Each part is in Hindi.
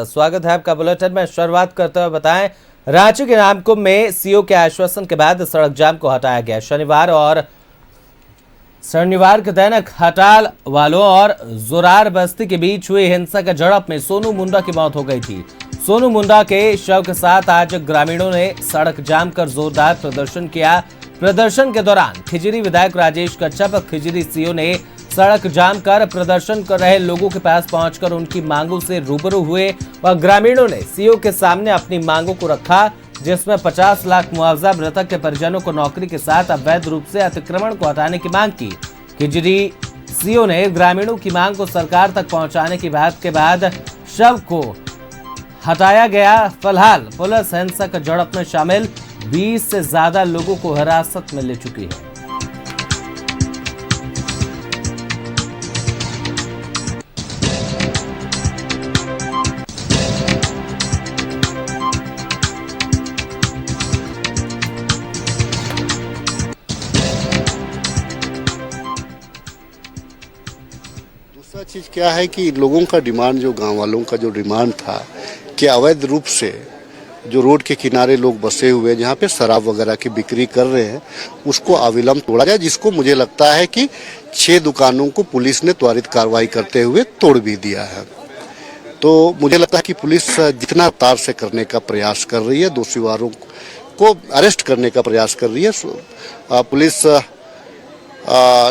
स्वागत है आपका बुलेटिन में। शुरुआत करते हुए बताएं, रांची के नामकुम में सीओ के आश्वासन के बाद सड़क जाम को हटाया गया। शनिवार के दिन खटाल वालों और जोरार बस्ती के बीच हुई हिंसक झड़प में सोनू मुंडा की मौत हो गई थी। सोनू मुंडा के शव के साथ आज ग्रामीणों ने सड़क जाम कर जोरदार प्रदर्शन किया। प्रदर्शन के दौरान खिजरी विधायक राजेश कच्छप खिजरी सीओ ने सड़क जाम कर प्रदर्शन कर रहे लोगों के पास पहुंचकर उनकी मांगों से रूबरू हुए और ग्रामीणों ने सीओ के सामने अपनी मांगों को रखा, जिसमें 50 लाख मुआवजा, मृतक के परिजनों को नौकरी के साथ अवैध रूप से अतिक्रमण को हटाने की मांग की। खिजरी सीओ ने ग्रामीणों की मांग को सरकार तक पहुंचाने की बात के बाद शव को हटाया गया। फिलहाल पुलिस हिंसक झड़प में शामिल 20 से ज्यादा लोगों को हिरासत में ले चुकी है। दूसरा चीज क्या है कि लोगों का डिमांड, जो गांव वालों का जो डिमांड था कि अवैध रूप से जो रोड के किनारे लोग बसे हुए जहां पे शराब वगैरह की बिक्री कर रहे हैं, उसको अविलंब तोड़ा जाए, जिसको मुझे लगता है कि 6 दुकानों को पुलिस ने त्वरित कार्रवाई करते हुए तोड़ भी दिया है। तो मुझे लगता है कि पुलिस जितना तार से करने का प्रयास कर रही है, दोषीवारों को अरेस्ट करने का प्रयास कर रही है, पुलिस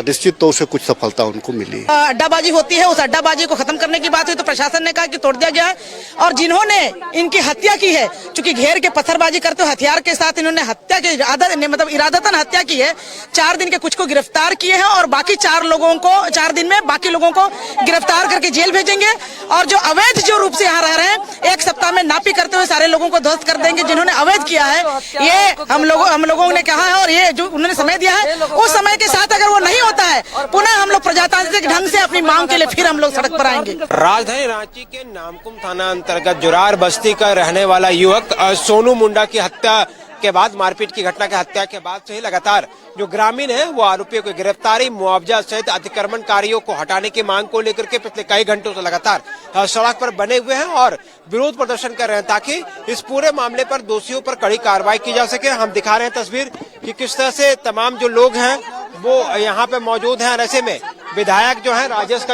निश्चित तो उसे कुछ सफलता उनको मिली। अड्डाबाजी होती है, उस अड्डाबाजी को खत्म करने की बात हुई तो प्रशासन ने कहा कि तोड़ दिया गया है। और जिन्होंने इनकी हत्या की है, चूंकि घेर के पत्थरबाजी करते हुए हथियार के साथ इन्होंने हत्या की इरादतन हत्या की है। 4 दिन के कुछ को गिरफ्तार किए हैं और बाकी 4 दिन में बाकी लोगों को गिरफ्तार करके जेल भेजेंगे। और जो अवैध जो रूप से यहाँ रह रहे हैं, 1 सप्ताह में नापी करते हुए सारे लोगों को ध्वस्त कर देंगे जिन्होंने अवैध किया है। ये हम लोगों ने कहा है और ये जो उन्होंने समय दिया है, उस समय के साथ अगर वो नहीं होता है, पुनः हम लोग प्रजातांत्रिक ढंग से अपनी मांग के लिए फिर हम लोग सड़क पर आएंगे। राजधानी रांची के नामकुम थाना अंतर्गत जोरार बस्ती का रहने वाला युवक सोनू मुंडा की हत्या के बाद, मारपीट की घटना के हत्या के बाद से ही लगातार जो ग्रामीण है वो आरोपियों की गिरफ्तारी, मुआवजा सहित अतिक्रमणकारियों को हटाने की मांग को लेकर के पिछले कई घंटों से लगातार सड़क पर बने हुए हैं और विरोध प्रदर्शन कर रहे हैं ताकि इस पूरे मामले पर दोषियों पर कड़ी कार्रवाई की जा सके। हम दिखा रहे हैं तस्वीर कि किस तरह से तमाम जो लोग हैं वो यहाँ पे मौजूद हैं। ऐसे में विधायक जो है राजेश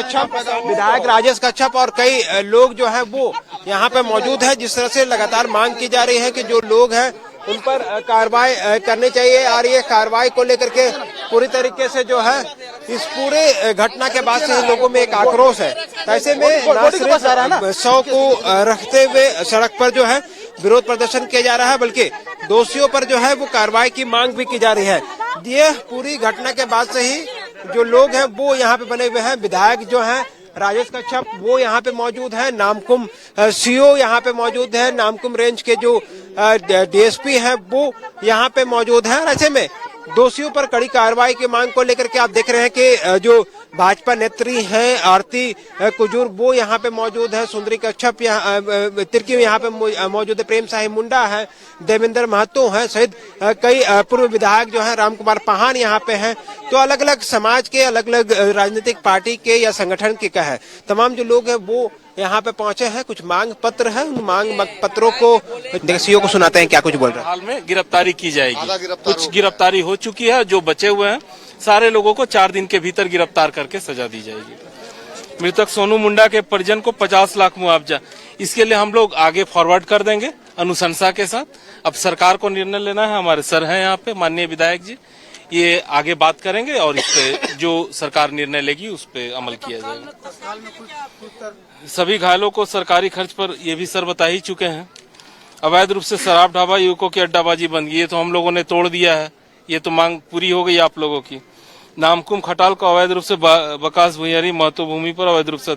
कच्छप और कई लोग जो है वो यहाँ पे मौजूद है। जिस तरह से लगातार मांग की जा रही है कि जो लोग हैं उन पर कार्रवाई करनी चाहिए और ये कार्रवाई को लेकर के पूरी तरीके से जो है इस पूरे घटना के बाद से लोगों में एक आक्रोश है। ऐसे में न सिर्फ 100 को रखते हुए सड़क पर जो है विरोध प्रदर्शन किया जा रहा है, बल्कि दोषियों पर जो है वो कार्रवाई की मांग भी की जा रही है। ये पूरी घटना के बाद से ही जो लोग हैं वो यहाँ पे बने हुए हैं। विधायक जो है राजेश कच्छप वो यहाँ पे मौजूद है, नामकुम सीओ यहाँ पे मौजूद है, नामकुम रेंज के जो डीएसपी है वो यहाँ पे मौजूद है। ऐसे में दोषियों पर कड़ी कार्रवाई की मांग को लेकर के आप देख रहे हैं कि जो भाजपा नेत्री हैं आरती कुजूर वो यहाँ पे मौजूद है, सुंदरी कच्छप तिर्की यहाँ पे मौजूद है, प्रेम साहिब मुंडा है, देवेंद्र महतो है सहित कई पूर्व विधायक जो है रामकुमार पाहान यहाँ पे हैं। तो अलग अलग समाज के, अलग अलग राजनीतिक पार्टी के या संगठन के है तमाम जो लोग हैं वो यहाँ पे पहुंचे हैं। कुछ मांग पत्र है, उन मांग पत्रों को सीओ को सुनाते हैं क्या कुछ बोल रहे हैं। हाल में गिरफ्तारी की जाएगी, कुछ गिरफ्तारी हो चुकी है, जो बचे हुए हैं सारे लोगों को 4 दिन के भीतर गिरफ्तार करके सजा दी जाएगी। मृतक सोनू मुंडा के परिजन को 50 लाख मुआवजा, इसके लिए हम लोग आगे फॉरवर्ड कर देंगे अनुशंसा के साथ। अब सरकार को निर्णय लेना है, हमारे सर हैं यहाँ पे माननीय विधायक जी, ये आगे बात करेंगे और इस पे जो सरकार निर्णय लेगी उस पे अमल किया जाएगा। सभी घायलों को सरकारी खर्च पर ये भी सर बता ही चुके हैं। अवैध रूप से शराब ढाबा युवकों की अड्डाबाजी बंद, ये तो हम लोगों ने तोड़ दिया है, ये तो मांग पूरी हो गई आप लोगों की। नामकुम खटाल को अवैध रूप से बकास भुइयारी महत्व भूमि पर अवैध रूप से,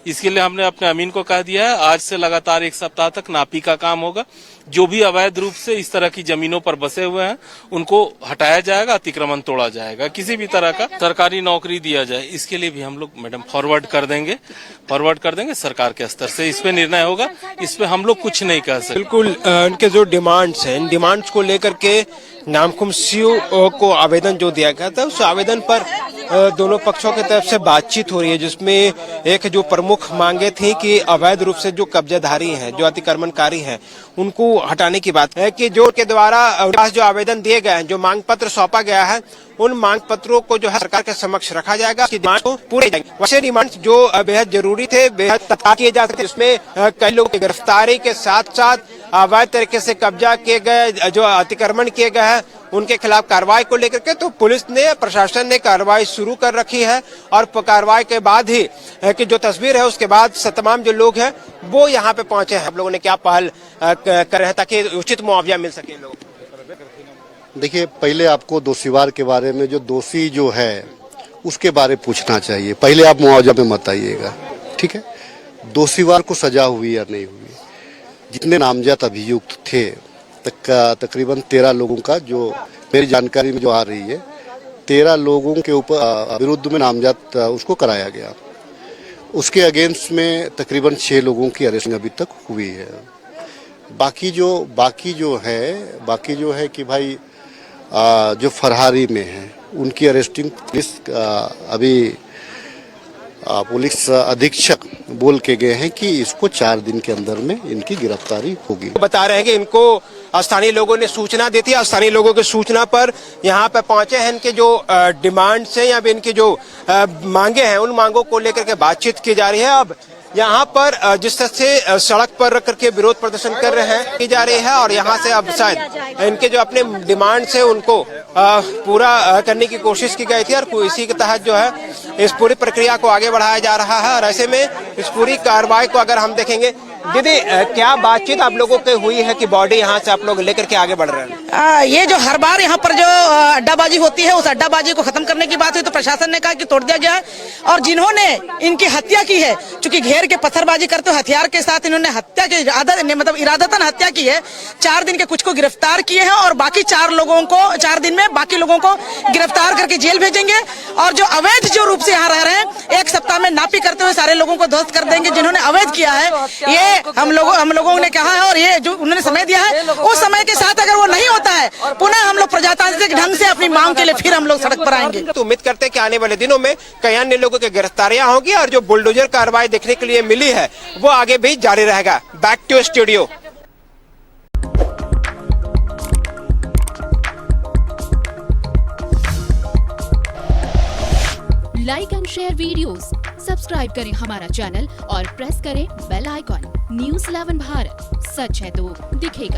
इसके लिए हमने अपने अमीन को कह दिया है आज से लगातार 1 सप्ताह तक नापी का काम होगा। जो भी अवैध रूप से इस तरह की जमीनों पर बसे हुए हैं उनको हटाया जाएगा, अतिक्रमण तोड़ा जाएगा, किसी भी तरह का सरकारी नौकरी दिया जाए, इसके लिए भी हम लोग मैडम फॉरवर्ड कर देंगे सरकार के स्तर से। इस पे निर्णय होगा, इस पे हम लोग कुछ नहीं कह सकते। बिल्कुल उनके जो डिमांड्स हैं, इन डिमांड्स को लेकर के नामकुम सीओ को आवेदन जो दिया गया था उस आवेदन पर दोनों पक्षों की तरफ से बातचीत हो रही है, जिसमें एक जो प्रमुख मांगे थी कि अवैध रूप से जो कब्जाधारी हैं, जो अतिक्रमणकारी हैं, उनको हटाने की बात है कि जो के द्वारा जो आवेदन दिए गए हैं, जो मांग पत्र सौंपा गया है, उन मांग पत्रों को जो है सरकार के समक्ष रखा जाएगा, डिमांड को पूरे जाएंगे। वैसे डिमांड जो बेहद जरूरी थे, बेहद तत्काल किए जा सकते, उसमें कई लोगों की गिरफ्तारी के साथ साथ अवैध तरीके से कब्जा किए गए, जो अतिक्रमण किए गए हैं, उनके खिलाफ कार्रवाई को लेकर के तो पुलिस ने, प्रशासन ने कार्रवाई शुरू कर रखी है। और कार्रवाई के बाद ही कि जो तस्वीर है, उसके बाद तमाम जो लोग हैं वो यहाँ पे पहुंचे हैं। हम लोगों ने क्या पहल कर रहे हैं ताकि उचित मुआवजा मिल सके लोगों को। देखिए, पहले आपको दोषीवार के बारे में, जो दोषी जो है उसके बारे में पूछना चाहिए। पहले आप मुआवजा में मत आइएगा, ठीक है। दोषीवार को सजा हुई या नहीं हुई, जितने नामजद अभियुक्त थे तकरीबन 13 लोगों का, जो मेरी जानकारी में जो आ रही है, 13 लोगों के ऊपर विरुद्ध में नामजद उसको कराया गया। उसके अगेंस्ट में तकरीबन 6 लोगों की अरेस्टिंग अभी तक हुई है। बाकी जो है कि भाई जो फरहारी में है, उनकी अरेस्टिंग पुलिस अभी पुलिस अधीक्षक बोल के गए हैं कि इसको 4 दिन के अंदर में इनकी गिरफ्तारी होगी। बता रहे हैं कि इनको स्थानीय लोगों ने सूचना दी थी, स्थानीय लोगों की सूचना पर यहाँ पे पहुंचे हैं। इनके जो डिमांड्स हैं या फिर इनकी जो मांगे हैं, उन मांगों को लेकर के बातचीत की जा रही है। अब यहाँ पर जिस तरह से सड़क पर रख करके विरोध प्रदर्शन कर रहे हैं की जा रही है, और यहाँ से अब शायद इनके जो अपने डिमांड्स है उनको पूरा करने की कोशिश की गई थी, और इसी के तहत जो है इस पूरी प्रक्रिया को आगे बढ़ाया जा रहा है। और ऐसे में इस पूरी कार्रवाई को अगर हम देखेंगे, दीदी क्या बातचीत आप लोगों की हुई है कि बॉडी यहाँ से आप लोग लेकर के आगे बढ़ रहे हैं? ये जो हर बार यहाँ पर जो अड्डाबाजी होती है, उस अड्डाबाजी को खत्म करने की बात हुई तो प्रशासन ने कहा कि तोड़ दिया गया है। और जिन्होंने इनकी हत्या की है, चूंकि घेर के पत्थरबाजी करते हुए हथियार के साथ इन्होंने हत्या की इरादतन हत्या की है। 4 दिन के कुछ को गिरफ्तार किए हैं और बाकी 4 दिन में बाकी लोगों को गिरफ्तार करके जेल भेजेंगे। और जो अवैध जो रूप से यहाँ रह रहे हैं, 1 सप्ताह में नापी करते हुए सारे लोगों को ध्वस्त कर देंगे। जिन्होंने अवैध किया है, ये हम लोगों ने कहा है, और ये जो उन्होंने समय दिया है, उस समय के साथ अगर वो नहीं होता है, पुनः हम लोग प्रजातांत्रिक ढंग से अपनी मांग के लिए फिर हम लोग सड़क पर आएंगे। तो उम्मीद करते हैं कि आने वाले दिनों में कई अन्य लोगों की गिरफ्तारियां होगी, और जो बुलडोजर कार्रवाई देखने के लिए मिली है वो आगे भी जारी रहेगा। Back to studio. Like and share videos, subscribe करें हमारा चैनल और प्रेस करें बेल आइकॉन। न्यूज़ 11 भारत, सच है तो दिखेगा।